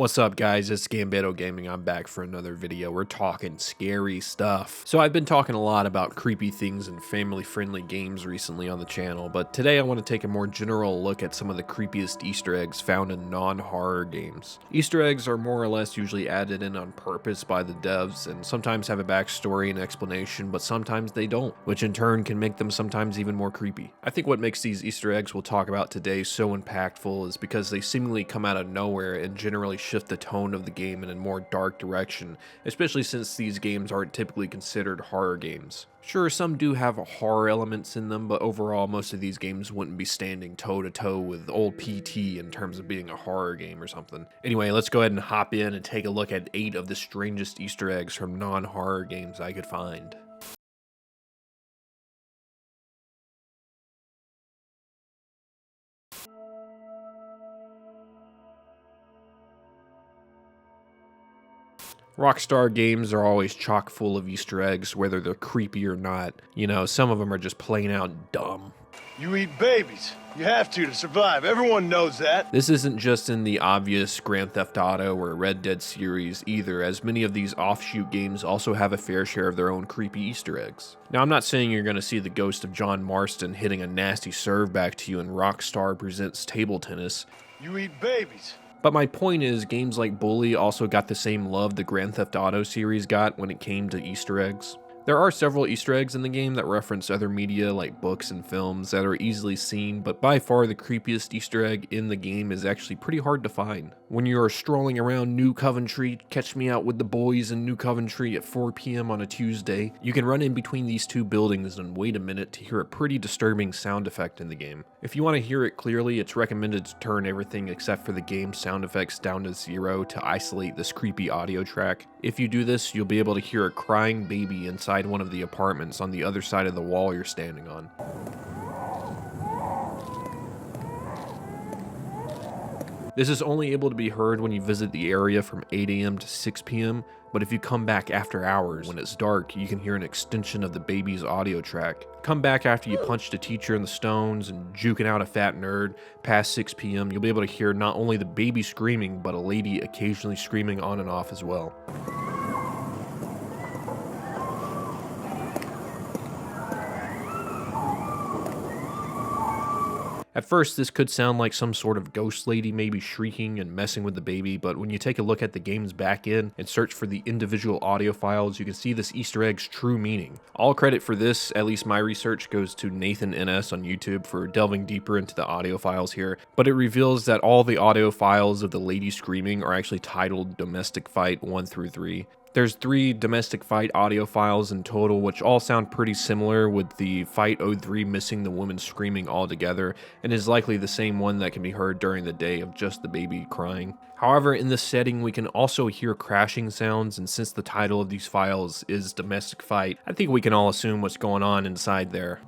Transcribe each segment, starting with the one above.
What's up guys, it's Gambito Gaming. I'm back for another video. We're talking scary stuff. So I've been talking a lot about creepy things and family-friendly games recently on the channel, but today I want to take a more general look at some of the creepiest Easter eggs found in non-horror games. Easter eggs are more or less usually added in on purpose by the devs and sometimes have a backstory and explanation, but sometimes they don't, which in turn can make them sometimes even more creepy. I think what makes these Easter eggs we'll talk about today so impactful is because they seemingly come out of nowhere and generally shift the tone of the game in a more dark direction, especially since these games aren't typically considered horror games. Sure, some do have horror elements in them, but overall most of these games wouldn't be standing toe-to-toe with old PT in terms of being a horror game or something. Anyway, let's go ahead and hop in and take a look at 8 of the strangest Easter eggs from non-horror games I could find. Rockstar games are always chock full of Easter eggs, whether they're creepy or not. You know, some of them are just plain out dumb. You eat babies. You have to survive. Everyone knows that. This isn't just in the obvious Grand Theft Auto or Red Dead series either, as many of these offshoot games also have a fair share of their own creepy Easter eggs. Now, I'm not saying you're going to see the ghost of John Marston hitting a nasty serve back to you in Rockstar Presents Table Tennis. You eat babies. But my point is, games like Bully also got the same love the Grand Theft Auto series got when it came to Easter eggs. There are several Easter eggs in the game that reference other media like books and films that are easily seen, but by far the creepiest Easter egg in the game is actually pretty hard to find. When you are strolling around New Coventry, catch me out with the boys in New Coventry at 4 p.m. on a Tuesday, you can run in between these two buildings and wait a minute to hear a pretty disturbing sound effect in the game. If you want to hear it clearly, it's recommended to turn everything except for the game sound effects down to 0 to isolate this creepy audio track. If you do this, you'll be able to hear a crying baby inside one of the apartments on the other side of the wall you're standing on. This is only able to be heard when you visit the area from 8 a.m. to 6 p.m., but if you come back after hours, when it's dark, you can hear an extension of the baby's audio track. Come back after you punched a teacher in the stones and juking out a fat nerd. Past 6 p.m., you'll be able to hear not only the baby screaming, but a lady occasionally screaming on and off as well. At first, this could sound like some sort of ghost lady maybe shrieking and messing with the baby, but when you take a look at the game's back end and search for the individual audio files, you can see this Easter egg's true meaning. All credit for this, at least my research, goes to Nathan NS on YouTube for delving deeper into the audio files here, but it reveals that all the audio files of the lady screaming are actually titled Domestic Fight 1 through 3. There's 3 domestic fight audio files in total, which all sound pretty similar, with the Fight 03 missing the woman screaming altogether, and is likely the same one that can be heard during the day of just the baby crying. However, in this setting, we can also hear crashing sounds, and since the title of these files is Domestic Fight, I think we can all assume what's going on inside there.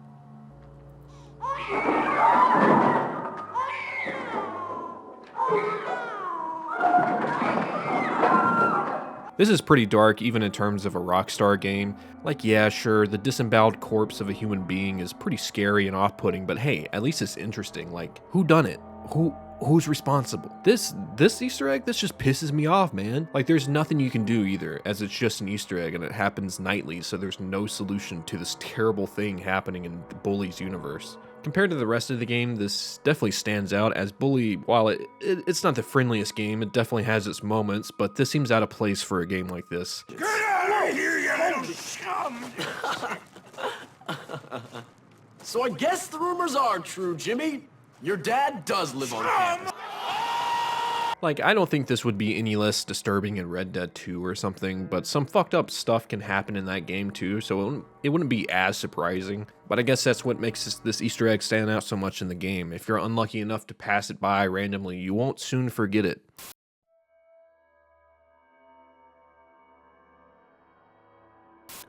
This is pretty dark even in terms of a Rockstar game. Like, yeah, sure, the disemboweled corpse of a human being is pretty scary and off-putting, but hey, at least it's interesting. Like, who done it? Who's responsible? This Easter egg, this just pisses me off, man. Like, there's nothing you can do either, as it's just an Easter egg and it happens nightly, so there's no solution to this terrible thing happening in Bully's universe. Compared to the rest of the game, this definitely stands out, as Bully, while it's not the friendliest game, it definitely has its moments, but this seems out of place for a game like this. Get out of here, you little scum! So I guess the rumors are true, Jimmy. Your dad does live on campus. Like, I don't think this would be any less disturbing in Red Dead 2 or something, but some fucked up stuff can happen in that game too, so it wouldn't be as surprising. But I guess that's what makes this Easter egg stand out so much in the game. If you're unlucky enough to pass it by randomly, you won't soon forget it.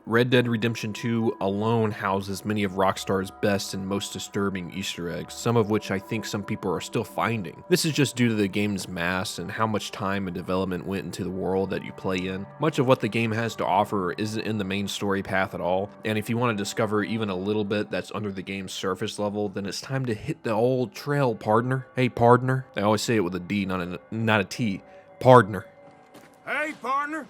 Red Dead Redemption 2 alone houses many of Rockstar's best and most disturbing Easter eggs, some of which I think some people are still finding. This is just due to the game's mass and how much time and development went into the world that you play in. Much of what the game has to offer isn't in the main story path at all, and if you want to discover even a little bit that's under the game's surface level, then it's time to hit the old trail, partner. Hey, partner. I always say it with a D, not a T. Pardon her. Hey, partner.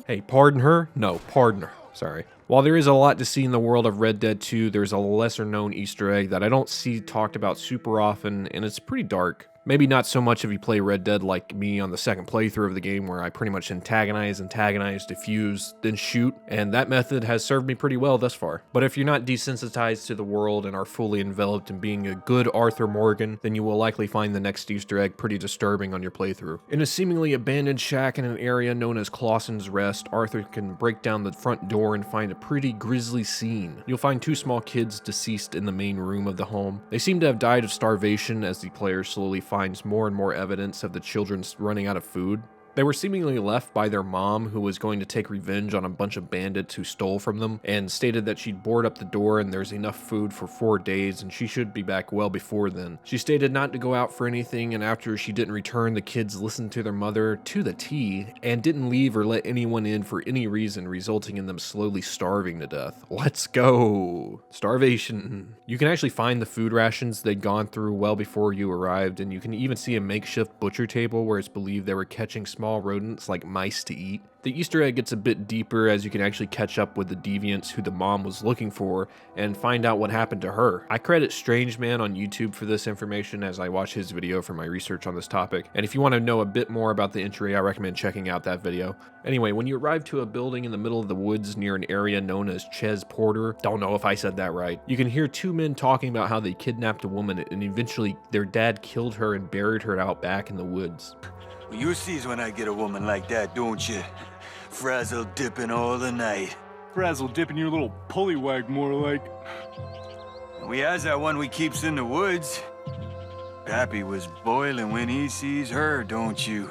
Hey, pardon her? No, pardon her. Sorry. While there is a lot to see in the world of Red Dead 2, there's a lesser known Easter egg that I don't see talked about super often, and it's pretty dark. Maybe not so much if you play Red Dead like me on the second playthrough of the game, where I pretty much antagonize, defuse, then shoot, and that method has served me pretty well thus far. But if you're not desensitized to the world and are fully enveloped in being a good Arthur Morgan, then you will likely find the next Easter egg pretty disturbing on your playthrough. In a seemingly abandoned shack in an area known as Clawson's Rest, Arthur can break down the front door and find a pretty grisly scene. You'll find two small kids deceased in the main room of the home. They seem to have died of starvation as the player slowly finds more and more evidence of the children running out of food. They were seemingly left by their mom, who was going to take revenge on a bunch of bandits who stole from them, and stated that she'd board up the door and there's enough food for 4 days and she should be back well before then. She stated not to go out for anything, and after she didn't return, the kids listened to their mother to the T and didn't leave or let anyone in for any reason, resulting in them slowly starving to death. Let's go! Starvation. You can actually find the food rations they'd gone through well before you arrived, and you can even see a makeshift butcher table where it's believed they were catching small rodents like mice to eat. The Easter egg gets a bit deeper as you can actually catch up with the deviants who the mom was looking for and find out what happened to her. I credit Strange Man on YouTube for this information as I watch his video for my research on this topic, and if you want to know a bit more about the entry, I recommend checking out that video. Anyway, when you arrive to a building in the middle of the woods near an area known as Ches Porter, don't know if I said that right, you can hear two men talking about how they kidnapped a woman and eventually their dad killed her and buried her out back in the woods. Well, you sees when I get a woman like that, don't you? Frazzle dipping all the night. Frazzle dipping your little pullywag, more like. We has that one we keeps in the woods. Pappy was boiling when he sees her, don't you?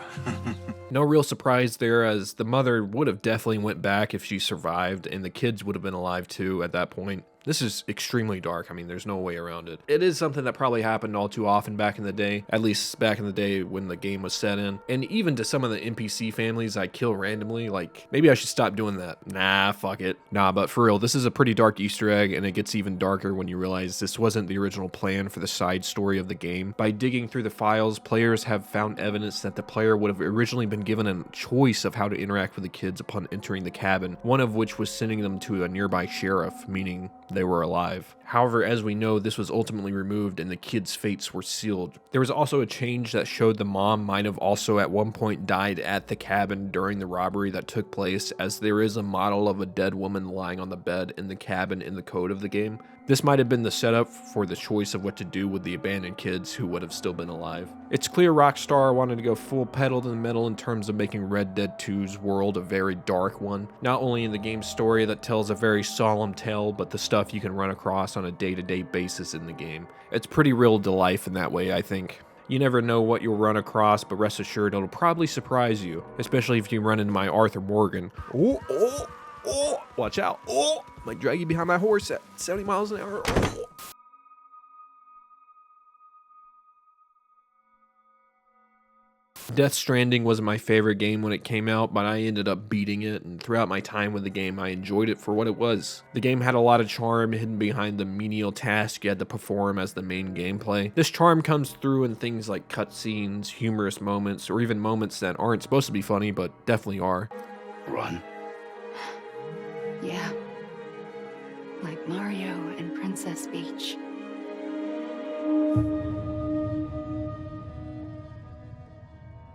No real surprise there, as the mother would have definitely went back if she survived, and the kids would have been alive too at that point. This is extremely dark. I mean, there's no way around it. It is something that probably happened all too often back in the day, at least back in the day when the game was set in. And even to some of the NPC families I kill randomly, like, maybe I should stop doing that. Nah, fuck it. Nah, but for real, this is a pretty dark Easter egg, and it gets even darker when you realize this wasn't the original plan for the side story of the game. By digging through the files, players have found evidence that the player would have originally been given a choice of how to interact with the kids upon entering the cabin, one of which was sending them to a nearby sheriff, meaning they were alive. However, as we know, this was ultimately removed and the kids' fates were sealed. There was also a change that showed the mom might have also at one point died at the cabin during the robbery that took place, as there is a model of a dead woman lying on the bed in the cabin in the code of the game. This might have been the setup for the choice of what to do with the abandoned kids who would have still been alive. It's clear Rockstar wanted to go full pedal to the metal in terms of making Red Dead 2's world a very dark one, not only in the game's story that tells a very solemn tale, but the stuff you can run across on a day-to-day basis in the game. It's pretty real to life in that way, I think. You never know what you'll run across, but rest assured it'll probably surprise you, especially if you run into my Arthur Morgan. Oh, watch out. Oh, might drag you behind my horse at 70 miles an hour. Oh. Death Stranding wasn't my favorite game when it came out, but I ended up beating it, and throughout my time with the game, I enjoyed it for what it was. The game had a lot of charm hidden behind the menial task you had to perform as the main gameplay. This charm comes through in things like cutscenes, humorous moments, or even moments that aren't supposed to be funny, but definitely are. Run. Yeah. Like Mario and Princess Peach.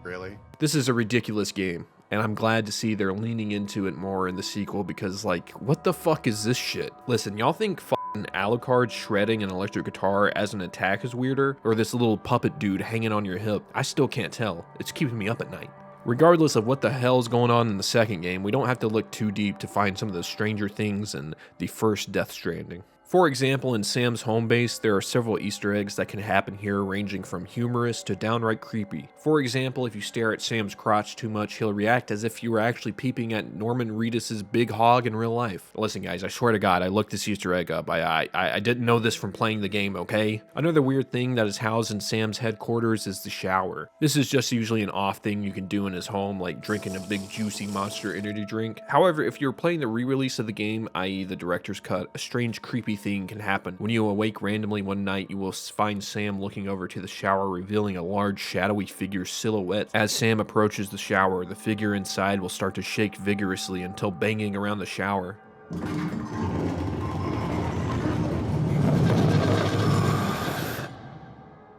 Really? This is a ridiculous game, and I'm glad to see they're leaning into it more in the sequel because, like, what the fuck is this shit? Listen, y'all think fucking Alucard shredding an electric guitar as an attack is weirder? Or this little puppet dude hanging on your hip? I still can't tell. It's keeping me up at night. Regardless of what the hell's going on in the second game, we don't have to look too deep to find some of the stranger things in the first Death Stranding. For example, in Sam's home base, there are several Easter eggs that can happen here, ranging from humorous to downright creepy. For example, if you stare at Sam's crotch too much, he'll react as if you were actually peeping at Norman Reedus' big hog in real life. Listen guys, I swear to God, I looked this Easter egg up. I didn't know this from playing the game, okay? Another weird thing that is housed in Sam's headquarters is the shower. This is just usually an off thing you can do in his home, like drinking a big juicy Monster Energy drink. However, if you're playing the re-release of the game, i.e. the director's cut, a strange creepy anything can happen. When you awake randomly one night, you will find Sam looking over to the shower, revealing a large shadowy figure silhouette. As Sam approaches the shower, the figure inside will start to shake vigorously until banging around the shower.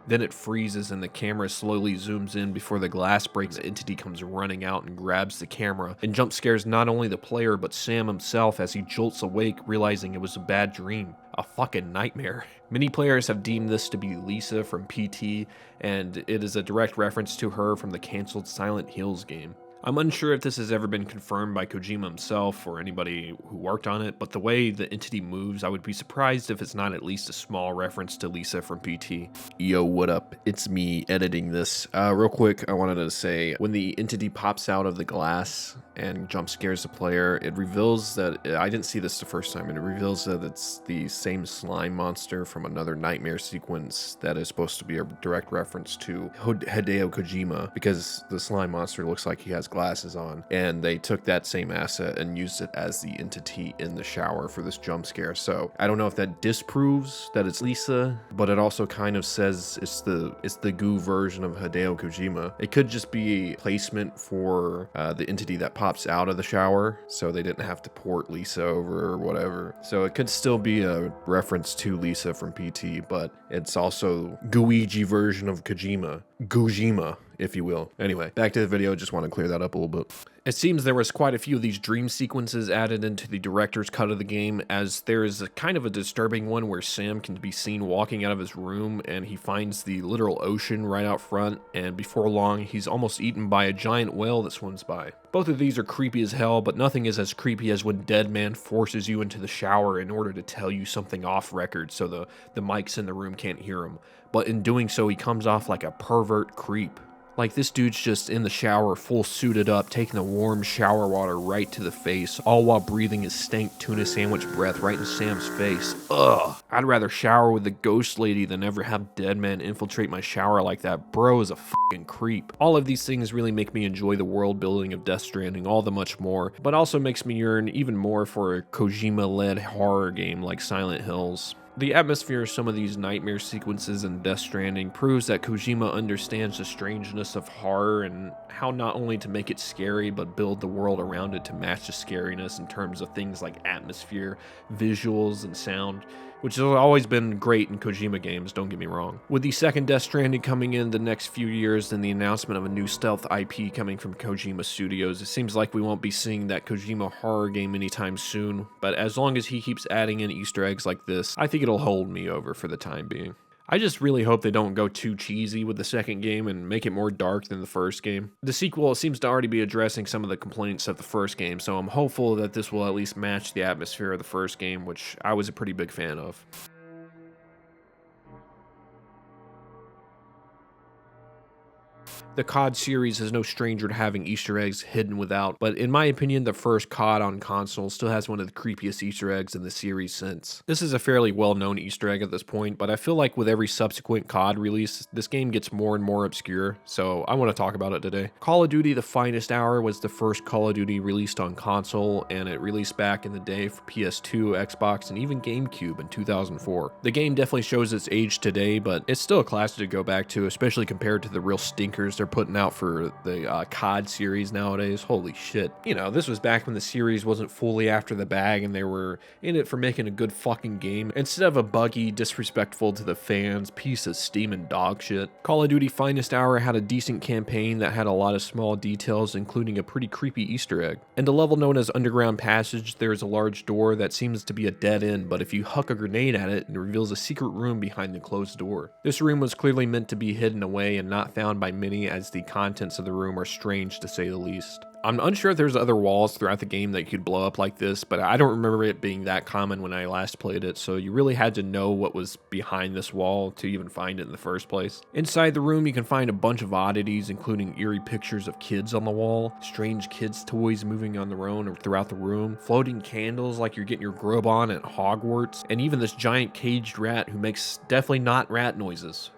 Then it freezes and the camera slowly zooms in before the glass breaks. The entity comes running out and grabs the camera and jump scares not only the player but Sam himself as he jolts awake, realizing it was a bad dream. A fucking nightmare. Many players have deemed this to be Lisa from PT, and it is a direct reference to her from the cancelled Silent Hills game. I'm unsure if this has ever been confirmed by Kojima himself or anybody who worked on it, but the way the entity moves, I would be surprised if it's not at least a small reference to Lisa from PT. Yo, what up? It's me editing this. Real quick, I wanted to say, when the entity pops out of the glass and jump scares the player, it reveals that, I didn't see this the first time, and it reveals that it's the same slime monster from another nightmare sequence that is supposed to be a direct reference to Hideo Kojima, because the slime monster looks like he has glasses on, and they took that same asset and used it as the entity in the shower for this jump scare. So I don't know if that disproves that it's Lisa, but it also kind of says it's the goo version of Hideo Kojima. It could just be a placement for the entity that pops out of the shower, so they didn't have to port Lisa over or whatever. So it could still be a reference to Lisa from PT, but it's also Gooigi version of Kojima. Gojima, if you will. Anyway, back to the video. Just want to clear that up a little bit. It seems there was quite a few of these dream sequences added into the director's cut of the game, as there is a kind of a disturbing one where Sam can be seen walking out of his room and he finds the literal ocean right out front, and before long he's almost eaten by a giant whale that swims by. Both of these are creepy as hell, but nothing is as creepy as when Dead Man forces you into the shower in order to tell you something off record so the mics in the room can't hear him. But in doing so, he comes off like a pervert creep. Like, this dude's just in the shower, full suited up, taking the warm shower water right to the face, all while breathing his stank tuna sandwich breath right in Sam's face. Ugh. I'd rather shower with the ghost lady than ever have Dead Man infiltrate my shower like that. Bro is a fucking creep. All of these things really make me enjoy the world building of Death Stranding all the much more, but also makes me yearn even more for a Kojima-led horror game like Silent Hills. The atmosphere of some of these nightmare sequences in Death Stranding proves that Kojima understands the strangeness of horror and how not only to make it scary, but build the world around it to match the scariness in terms of things like atmosphere, visuals, and sound, which has always been great in Kojima games, don't get me wrong. With the second Death Stranding coming in the next few years and the announcement of a new stealth IP coming from Kojima Studios, it seems like we won't be seeing that Kojima horror game anytime soon, but as long as he keeps adding in Easter eggs like this, I think it'll hold me over for the time being. I just really hope they don't go too cheesy with the second game and make it more dark than the first game. The sequel seems to already be addressing some of the complaints of the first game, so I'm hopeful that this will at least match the atmosphere of the first game, which I was a pretty big fan of. The COD series is no stranger to having Easter eggs hidden without, but in my opinion, the first COD on console still has one of the creepiest Easter eggs in the series since. This is a fairly well-known Easter egg at this point, but I feel like with every subsequent COD release, this game gets more and more obscure, so I want to talk about it today. Call of Duty: The Finest Hour was the first Call of Duty released on console, and it released back in the day for PS2, Xbox, and even GameCube in 2004. The game definitely shows its age today, but it's still a classic to go back to, especially compared to the real stinkers they're putting out for the COD series nowadays. Holy shit. You know, this was back when the series wasn't fully after the bag and they were in it for making a good fucking game instead of a buggy, disrespectful to the fans piece of steaming dog shit. Call of Duty Finest Hour had a decent campaign that had a lot of small details, including a pretty creepy Easter egg. In the level known as Underground Passage, there is a large door that seems to be a dead end, but if you huck a grenade at it, it reveals a secret room behind the closed door. This room was clearly meant to be hidden away and not found by many, as the contents of the room are strange to say the least. I'm unsure if there's other walls throughout the game that you could blow up like this, but I don't remember it being that common when I last played it, so you really had to know what was behind this wall to even find it in the first place. Inside the room, you can find a bunch of oddities, including eerie pictures of kids on the wall, strange kids' toys moving on their own or throughout the room, floating candles like you're getting your grub on at Hogwarts, and even this giant caged rat who makes definitely not rat noises.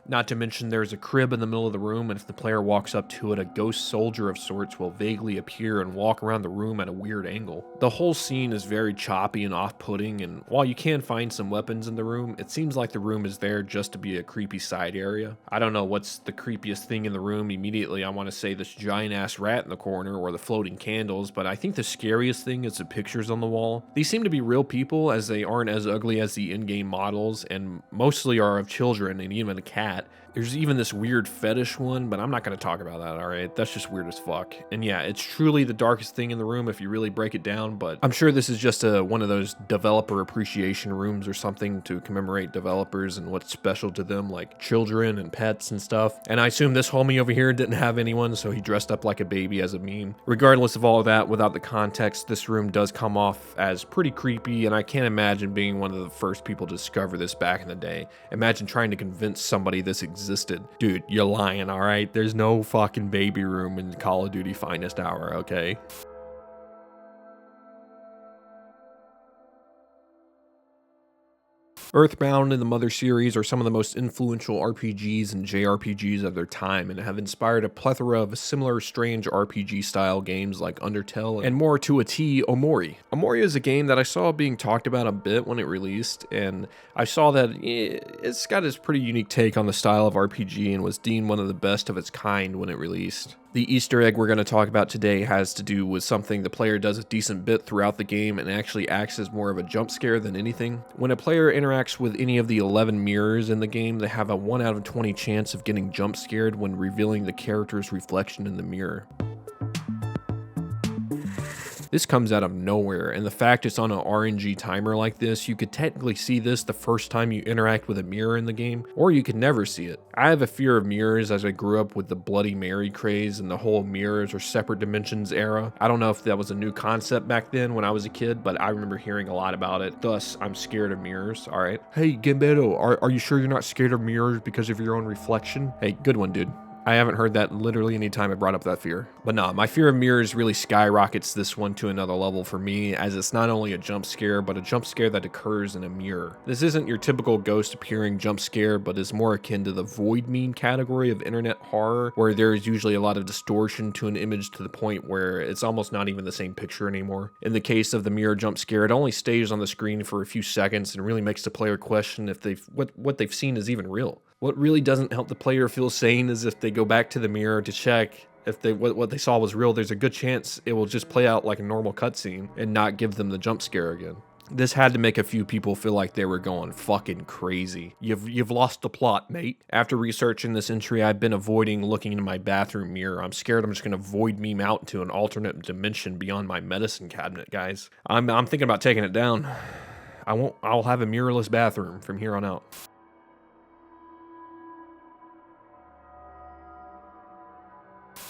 Not to mention there's a crib in the middle of the room, and if the player walks up to it, a ghost soldier of sorts will vaguely appear and walk around the room at a weird angle. The whole scene is very choppy and off-putting, and while you can find some weapons in the room, it seems like the room is there just to be a creepy side area. I don't know what's the creepiest thing in the room. Immediately I want to say this giant ass rat in the corner or the floating candles, but I think the scariest thing is the pictures on the wall. These seem to be real people, as they aren't as ugly as the in-game models, and mostly are of children and even a cat. There's even this weird fetish one, but I'm not going to talk about that, alright? That's just weird as fuck. And yeah, it's truly the darkest thing in the room if you really break it down, but I'm sure this is just one of those developer appreciation rooms or something to commemorate developers and what's special to them, like children and pets and stuff. And I assume this homie over here didn't have anyone, so he dressed up like a baby as a meme. Regardless of all of that, without the context, this room does come off as pretty creepy, and I can't imagine being one of the first people to discover this back in the day. Imagine trying to convince somebody this existed. Dude, you're lying, alright? There's no fucking baby room in Call of Duty Finest Hour, okay? Earthbound and the Mother series are some of the most influential RPGs and JRPGs of their time, and have inspired a plethora of similar strange RPG style games like Undertale and more to a T, Omori. Omori is a game that I saw being talked about a bit when it released, and I saw that it's got its pretty unique take on the style of RPG and was deemed one of the best of its kind when it released. The Easter egg we're going to talk about today has to do with something the player does a decent bit throughout the game and actually acts as more of a jump scare than anything. When a player interacts with any of the 11 mirrors in the game, they have a 1 out of 20 chance of getting jump scared when revealing the character's reflection in the mirror. This comes out of nowhere, and the fact it's on an RNG timer like this, you could technically see this the first time you interact with a mirror in the game, or you could never see it. I have a fear of mirrors as I grew up with the Bloody Mary craze and the whole mirrors or separate dimensions era. I don't know if that was a new concept back then when I was a kid, but I remember hearing a lot about it. Thus, I'm scared of mirrors, alright? Hey, Gambetto, are you sure you're not scared of mirrors because of your own reflection? Hey, good one, dude. I haven't heard that literally any time I brought up that fear. But nah, my fear of mirrors really skyrockets this one to another level for me, as it's not only a jump scare, but a jump scare that occurs in a mirror. This isn't your typical ghost appearing jump scare, but is more akin to the void meme category of internet horror, where there is usually a lot of distortion to an image to the point where it's almost not even the same picture anymore. In the case of the mirror jump scare, it only stays on the screen for a few seconds and really makes the player question if what they've seen is even real. What really doesn't help the player feel sane is if they go back to the mirror to check if what they saw was real. There's a good chance it will just play out like a normal cutscene and not give them the jump scare again. This had to make a few people feel like they were going fucking crazy. You've lost the plot, mate. After researching this entry, I've been avoiding looking into my bathroom mirror. I'm scared I'm just gonna void meme out into an alternate dimension beyond my medicine cabinet, guys. I'm thinking about taking it down. I'll have a mirrorless bathroom from here on out.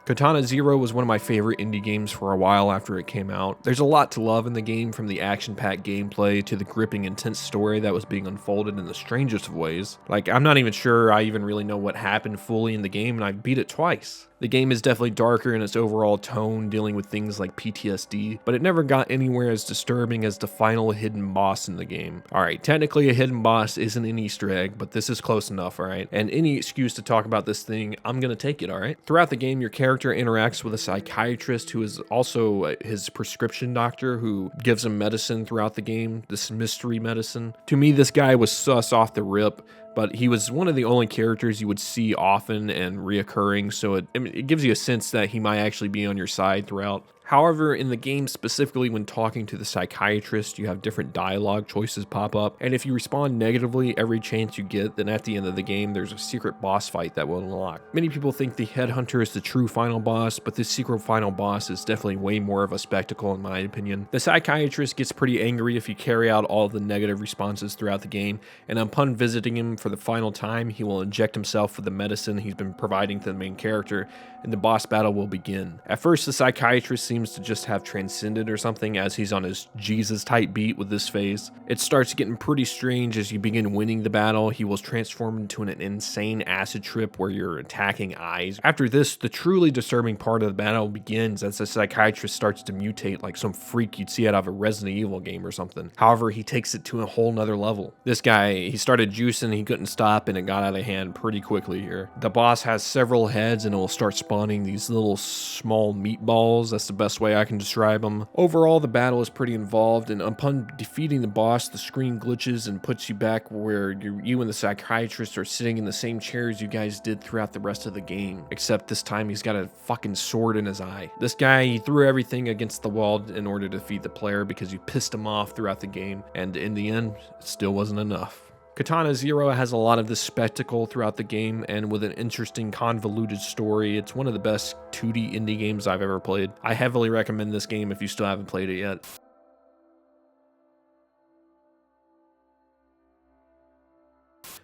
Katana Zero was one of my favorite indie games for a while after it came out. There's a lot to love in the game, from the action-packed gameplay to the gripping, intense story that was being unfolded in the strangest of ways. Like, I'm not even sure I even really know what happened fully in the game, and I beat it twice. The game is definitely darker in its overall tone, dealing with things like PTSD, but it never got anywhere as disturbing as the final hidden boss in the game. Alright, technically a hidden boss isn't an Easter egg, but this is close enough, alright? And any excuse to talk about this thing, I'm gonna take it, alright? Throughout the game, your character interacts with a psychiatrist who is also his prescription doctor, who gives him medicine throughout the game, this mystery medicine. To me, this guy was sus off the rip, but he was one of the only characters you would see often and reoccurring, so it gives you a sense that he might actually be on your side throughout. However, in the game, specifically when talking to the psychiatrist, you have different dialogue choices pop up, and if you respond negatively every chance you get, then at the end of the game, there's a secret boss fight that will unlock. Many people think the Headhunter is the true final boss, but this secret final boss is definitely way more of a spectacle in my opinion. The psychiatrist gets pretty angry if you carry out all of the negative responses throughout the game, and upon visiting him for the final time, he will inject himself with the medicine he's been providing to the main character, and the boss battle will begin. At first, the psychiatrist seems seems to just have transcended or something as he's on his Jesus type beat with this phase. It starts getting pretty strange as you begin winning the battle. He will transform into an insane acid trip where you're attacking eyes. After this, the truly disturbing part of the battle begins as the psychiatrist starts to mutate like some freak you'd see out of a Resident Evil game or something. However, he takes it to a whole nother level. This guy, he started juicing, he couldn't stop, and it got out of hand pretty quickly here. The boss has several heads and it will start spawning these little small meatballs. That's the best way I can describe them. Overall, the battle is pretty involved, and upon defeating the boss, the screen glitches and puts you back where you and the psychiatrist are sitting in the same chairs you guys did throughout the rest of the game. Except this time he's got a fucking sword in his eye. This guy, he threw everything against the wall in order to defeat the player because you pissed him off throughout the game, and in the end, it still wasn't enough. Katana Zero has a lot of this spectacle throughout the game, and with an interesting convoluted story, it's one of the best 2D indie games I've ever played. I heavily recommend this game if you still haven't played it yet.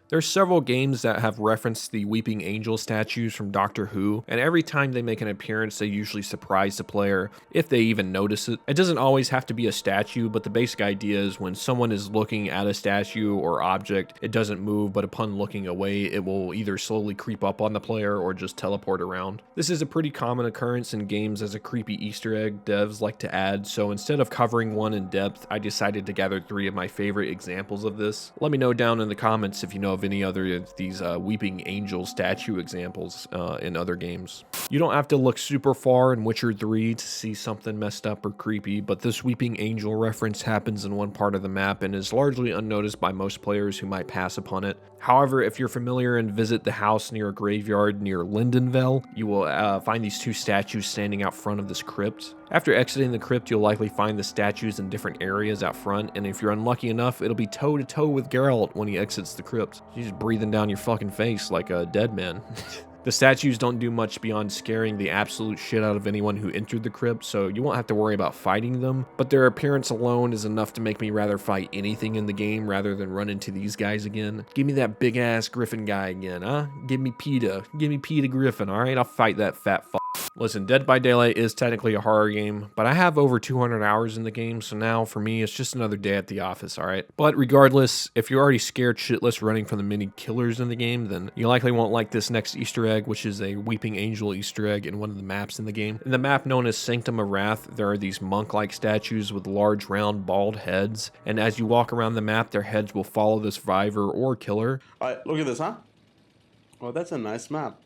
There's several games that have referenced the Weeping Angel statues from Doctor Who, and every time they make an appearance, they usually surprise the player, if they even notice it. It doesn't always have to be a statue, but the basic idea is when someone is looking at a statue or object, it doesn't move, but upon looking away, it will either slowly creep up on the player or just teleport around. This is a pretty common occurrence in games as a creepy Easter egg devs like to add, so instead of covering one in depth, I decided to gather 3 of my favorite examples of this. Let me know down in the comments if you know of any other of these Weeping Angel statue examples in other games. You don't have to look super far in Witcher 3 to see something messed up or creepy, but this Weeping Angel reference happens in one part of the map and is largely unnoticed by most players who might pass upon it. However, if you're familiar and visit the house near a graveyard near Lindenville, you will find these 2 statues standing out front of this crypt. After exiting the crypt, you'll likely find the statues in different areas out front, and if you're unlucky enough, it'll be toe-to-toe with Geralt when he exits the crypt. He's just breathing down your fucking face like a dead man. The statues don't do much beyond scaring the absolute shit out of anyone who entered the crypt, so you won't have to worry about fighting them, but their appearance alone is enough to make me rather fight anything in the game rather than run into these guys again. Give me that big ass Griffin guy again, huh? Give me PETA Griffin, alright? I'll fight that fat fuck. Listen, Dead by Daylight is technically a horror game, but I have over 200 hours in the game, so now for me it's just another day at the office, alright? But regardless, if you're already scared shitless running from the many killers in the game, then you likely won't like this next Easter egg, which is a Weeping Angel Easter egg in one of the maps in the game. In the map known as Sanctum of Wrath, there are these monk-like statues with large, round, bald heads, and as you walk around the map, their heads will follow the survivor or killer. Alright, look at this, huh? Oh, that's a nice map.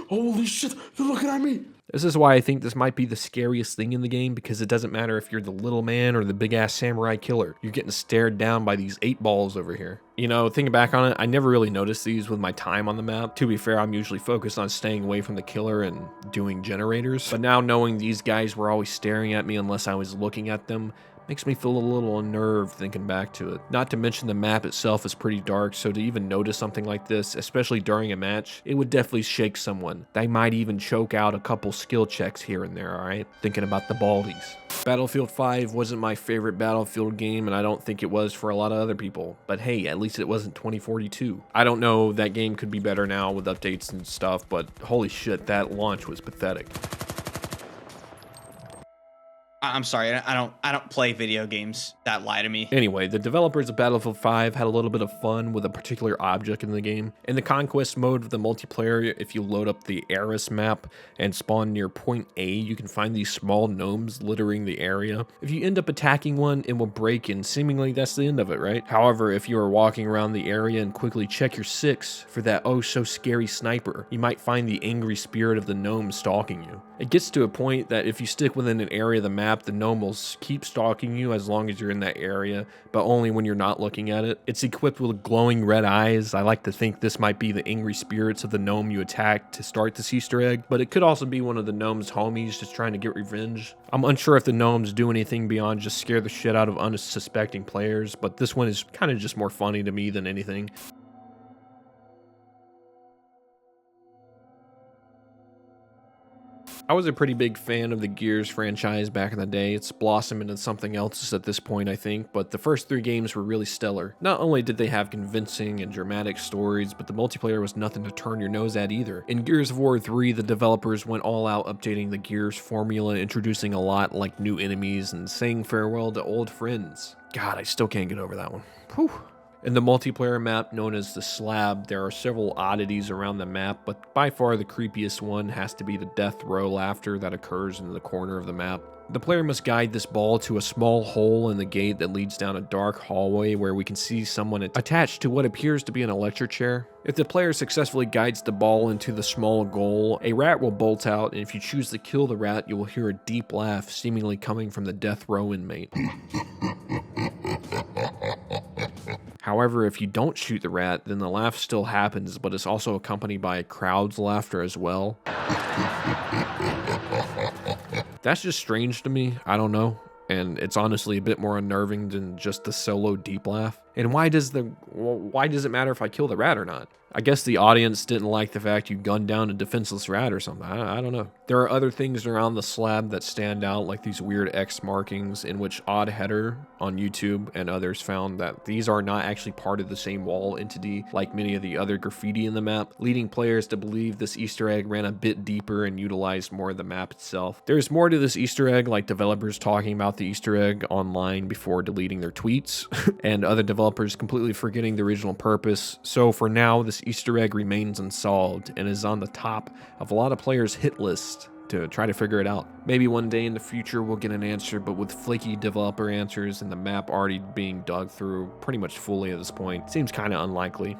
Holy shit, they're looking at me! This is why I think this might be the scariest thing in the game, because it doesn't matter if you're the little man or the big-ass samurai killer. You're getting stared down by these 8 balls over here. You know, thinking back on it, I never really noticed these with my time on the map. To be fair, I'm usually focused on staying away from the killer and doing generators. But now knowing these guys were always staring at me unless I was looking at them, makes me feel a little unnerved thinking back to it. Not to mention the map itself is pretty dark, so to even notice something like this, especially during a match, it would definitely shake someone. They might even choke out a couple skill checks here and there, alright? Thinking about the baldies. Battlefield 5 wasn't my favorite Battlefield game, and I don't think it was for a lot of other people. But hey, at least it wasn't 2042. I don't know, that game could be better now with updates and stuff, but holy shit, that launch was pathetic. I'm sorry, I don't play video games that lie to me. Anyway, the developers of Battlefield 5 had a little bit of fun with a particular object in the game. In the conquest mode of the multiplayer, if you load up the Eris map and spawn near point A, you can find these small gnomes littering the area. If you end up attacking one, it will break, and seemingly that's the end of it, right? However, if you are walking around the area and quickly check your 6 for that oh so scary sniper, you might find the angry spirit of the gnome stalking you. It gets to a point that if you stick within an area of the map, the gnome will keep stalking you as long as you're in that area, but only when you're not looking at it. It's equipped with glowing red eyes. I like to think this might be the angry spirits of the gnome you attacked to start this Easter egg, but it could also be one of the gnome's homies just trying to get revenge. I'm unsure if the gnomes do anything beyond just scare the shit out of unsuspecting players, but this one is kind of just more funny to me than anything. I was a pretty big fan of the Gears franchise back in the day. It's blossomed into something else at this point, I think, but the first 3 games were really stellar. Not only did they have convincing and dramatic stories, but the multiplayer was nothing to turn your nose at either. In Gears of War 3, the developers went all out updating the Gears formula, introducing a lot like new enemies and saying farewell to old friends. God, I still can't get over that one. Whew. In the multiplayer map known as the Slab, there are several oddities around the map, but by far the creepiest one has to be the death row laughter that occurs in the corner of the map. The player must guide this ball to a small hole in the gate that leads down a dark hallway where we can see someone attached to what appears to be an electric chair. If the player successfully guides the ball into the small goal, a rat will bolt out, and if you choose to kill the rat, you will hear a deep laugh seemingly coming from the death row inmate. However, if you don't shoot the rat, then the laugh still happens, but it's also accompanied by a crowd's laughter as well. That's just strange to me. I don't know. And it's honestly a bit more unnerving than just the solo deep laugh. And why does it matter if I kill the rat or not? I guess the audience didn't like the fact you gunned down a defenseless rat or something. I don't know. There are other things around the slab that stand out, like these weird X markings, in which Oddheader on YouTube and others found that these are not actually part of the same wall entity like many of the other graffiti in the map, leading players to believe this Easter egg ran a bit deeper and utilized more of the map itself. There's more to this Easter egg, like developers talking about the Easter egg online before deleting their tweets, and other developers completely forgetting the original purpose. So for now, this Easter egg remains unsolved and is on the top of a lot of players' hit list to try to figure it out. Maybe one day in the future we'll get an answer, but with flaky developer answers and the map already being dug through pretty much fully at this point, seems kind of unlikely.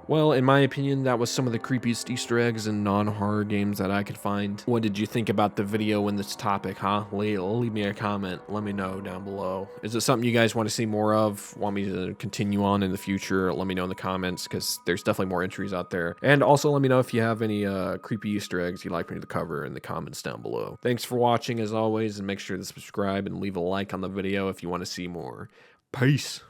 Well, in my opinion, that was some of the creepiest Easter eggs in non-horror games that I could find. What did you think about the video and this topic, huh? Leave me a comment. Let me know down below. Is it something you guys want to see more of? Want me to continue on in the future? Let me know in the comments, because there's definitely more entries out there. And also let me know if you have any creepy Easter eggs you'd like me to cover in the comments down below. Thanks for watching as always, and make sure to subscribe and leave a like on the video if you want to see more. Peace.